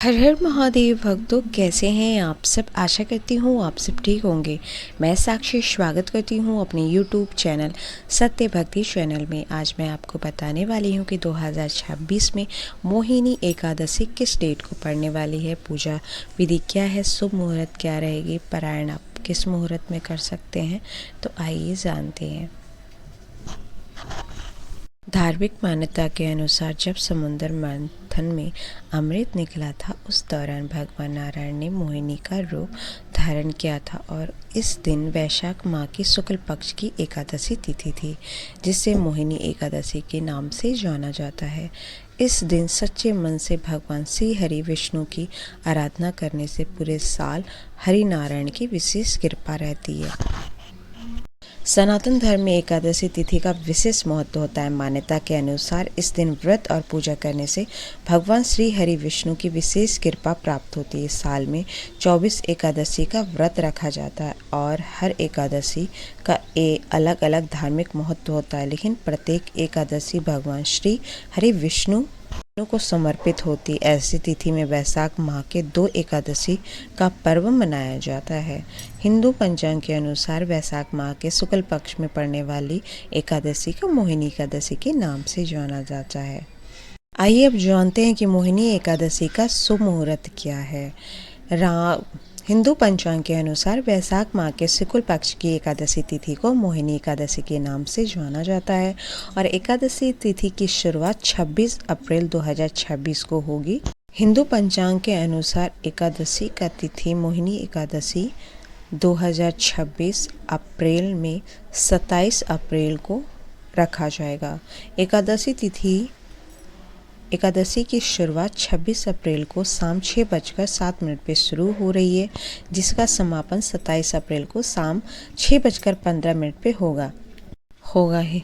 हर हर महादेव भक्तों, कैसे हैं आप सब। आशा करती हूँ आप सब ठीक होंगे। मैं साक्षी स्वागत करती हूँ अपने YouTube चैनल सत्य भक्ति चैनल में। आज मैं आपको बताने वाली हूँ कि 2026 में मोहिनी एकादशी किस डेट को पड़ने वाली है, पूजा विधि क्या है, शुभ मुहूर्त क्या रहेगी, पारायण आप किस मुहूर्त में कर सकते हैं। तो आइए जानते हैं। धार्मिक मान्यता के अनुसार जब समुद्र मंथन में अमृत निकला था, उस दौरान भगवान नारायण ने मोहिनी का रूप धारण किया था और इस दिन वैशाख माह की शुक्ल पक्ष की एकादशी तिथि थी, जिसे मोहिनी एकादशी के नाम से जाना जाता है। इस दिन सच्चे मन से भगवान श्री हरि विष्णु की आराधना करने से पूरे साल हरि नारायण की विशेष कृपा रहती है। सनातन धर्म में एकादशी तिथि का विशेष महत्व होता है। मान्यता के अनुसार इस दिन व्रत और पूजा करने से भगवान श्री हरि विष्णु की विशेष कृपा प्राप्त होती है। साल में 24 एकादशी का व्रत रखा जाता है और हर एकादशी का अलग अलग धार्मिक महत्व होता है, लेकिन प्रत्येक एकादशी भगवान श्री हरि विष्णु को समर्पित होती। ऐसी तिथि में वैशाख माह के 2 एकादशी का पर्व मनाया जाता है। हिंदू पंचांग के अनुसार वैशाख माह के शुक्ल पक्ष में पड़ने वाली एकादशी को मोहिनी एकादशी के नाम से जाना जाता है। आइए अब जानते हैं कि मोहिनी एकादशी का शुभ मुहूर्त क्या है। हिंदू पंचांग के अनुसार वैशाख माह के शुक्ल पक्ष की एकादशी तिथि को मोहिनी एकादशी के नाम से जाना जाता है और एकादशी तिथि की शुरुआत 26 अप्रैल 2026 को होगी। हिंदू पंचांग के अनुसार एकादशी का तिथि मोहिनी एकादशी 2026 अप्रैल में 27 अप्रैल को रखा जाएगा। एकादशी की शुरुआत 26 अप्रैल को शाम 6:07 पर शुरू हो रही है, जिसका समापन 27 अप्रैल को शाम 6:15 पे होगा ही।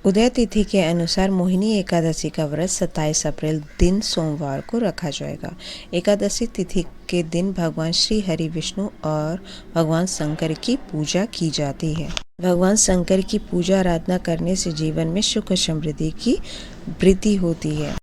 उदय तिथि के अनुसार मोहिनी एकादशी का व्रत 27 अप्रैल दिन सोमवार को रखा जाएगा। एकादशी तिथि के दिन भगवान श्री हरि विष्णु और भगवान शंकर की पूजा की जाती है। भगवान शंकर की पूजा आराधना करने से जीवन में सुख समृद्धि की वृद्धि होती है।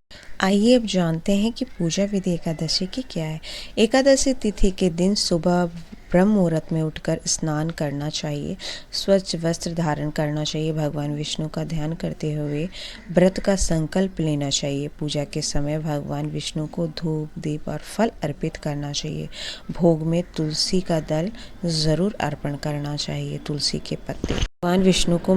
आइए अब जानते हैं कि पूजा विधि एकादशी की क्या है। एकादशी तिथि के दिन सुबह ब्रह्म मुहूर्त में उठकर स्नान करना चाहिए, स्वच्छ वस्त्र धारण करना चाहिए, भगवान विष्णु का ध्यान करते हुए व्रत का संकल्प लेना चाहिए। पूजा के समय भगवान विष्णु को धूप, दीप और फल अर्पित करना चाहिए। भोग में तुलसी का दल जरूर अर्पण करना चाहिए, तुलसी के पत्ते। भगवान विष्णु को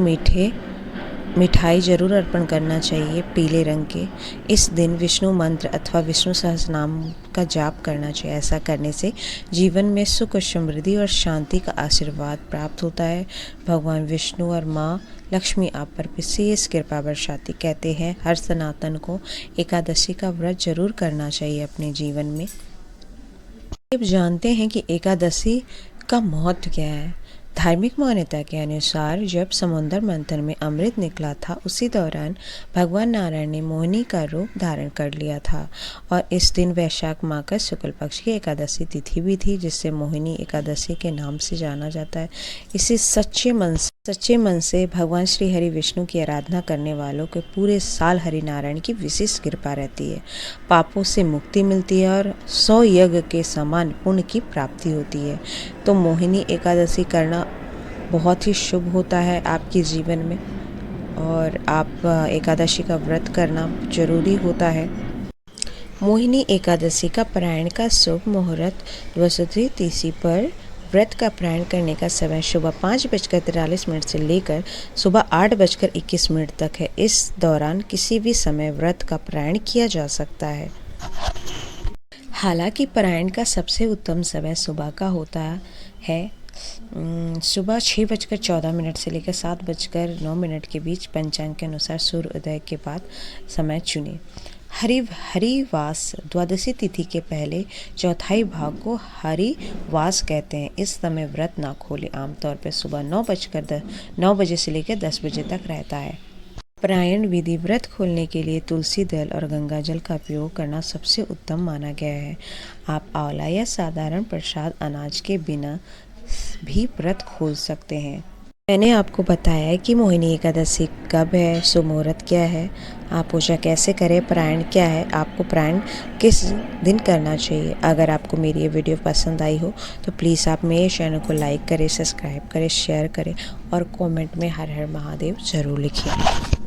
मिठाई जरूर अर्पण करना चाहिए, पीले रंग के। इस दिन विष्णु मंत्र अथवा विष्णु सहस्रनाम का जाप करना चाहिए। ऐसा करने से जीवन में सुख, समृद्धि और शांति का आशीर्वाद प्राप्त होता है। भगवान विष्णु और माँ लक्ष्मी आप पर विशेष कृपा बरसाती। कहते हैं हर सनातन को एकादशी का व्रत जरूर करना चाहिए अपने जीवन में। अब जानते हैं कि एकादशी का महत्व क्या है। धार्मिक मान्यता के अनुसार जब समुद्र मंथन में अमृत निकला था, उसी दौरान भगवान नारायण ने मोहिनी का रूप धारण कर लिया था और इस दिन वैशाख माह का शुक्ल पक्ष की एकादशी तिथि भी थी, जिससे मोहिनी एकादशी के नाम से जाना जाता है। इसे सच्चे मन से भगवान श्री हरि विष्णु की आराधना करने वालों के पूरे साल हरि नारायण की विशेष कृपा रहती है। पापों से मुक्ति मिलती है और 100 यज्ञ के समान पुण्य की प्राप्ति होती है। तो मोहिनी एकादशी करना बहुत ही शुभ होता है आपके जीवन में और आप एकादशी का व्रत करना जरूरी होता है। मोहिनी एकादशी का पारायण का शुभ मुहूर्त द्वादशी तिथि पर व्रत का पारायण करने का समय सुबह 5:43 से लेकर सुबह 8:21 तक है। इस दौरान किसी भी समय व्रत का पारायण किया जा सकता है। हालांकि पारायण का सबसे उत्तम समय सुबह का होता है। सुबह 6:14 से लेकर 7:09 के बीच पंचांग के अनुसार सूर्योदय के बाद समय चुनें। हरिवास द्वादशी तिथि के पहले चौथाई भाग को हरिवास कहते हैं। इस समय व्रत ना खोलें। आमतौर पर सुबह 9 बजे से लेकर 10 बजे तक रहता है। पारायण विधि व्रत खोलने के लिए तुलसी दल और गंगा जल का उपयोग करना सबसे उत्तम माना गया है। आप आंवला या साधारण प्रसाद अनाज के बिना भी व्रत खोल सकते हैं। मैंने आपको बताया है कि मोहिनी एकादशी कब है, शुभ मुहूर्त क्या है, आप पूजा कैसे करें, प्रायण क्या है, आपको प्रायण किस दिन करना चाहिए। अगर आपको मेरी ये वीडियो पसंद आई हो तो प्लीज़ आप मेरे चैनल को लाइक करें, सब्सक्राइब करें, शेयर करें और कमेंट में हर हर महादेव ज़रूर लिखिए।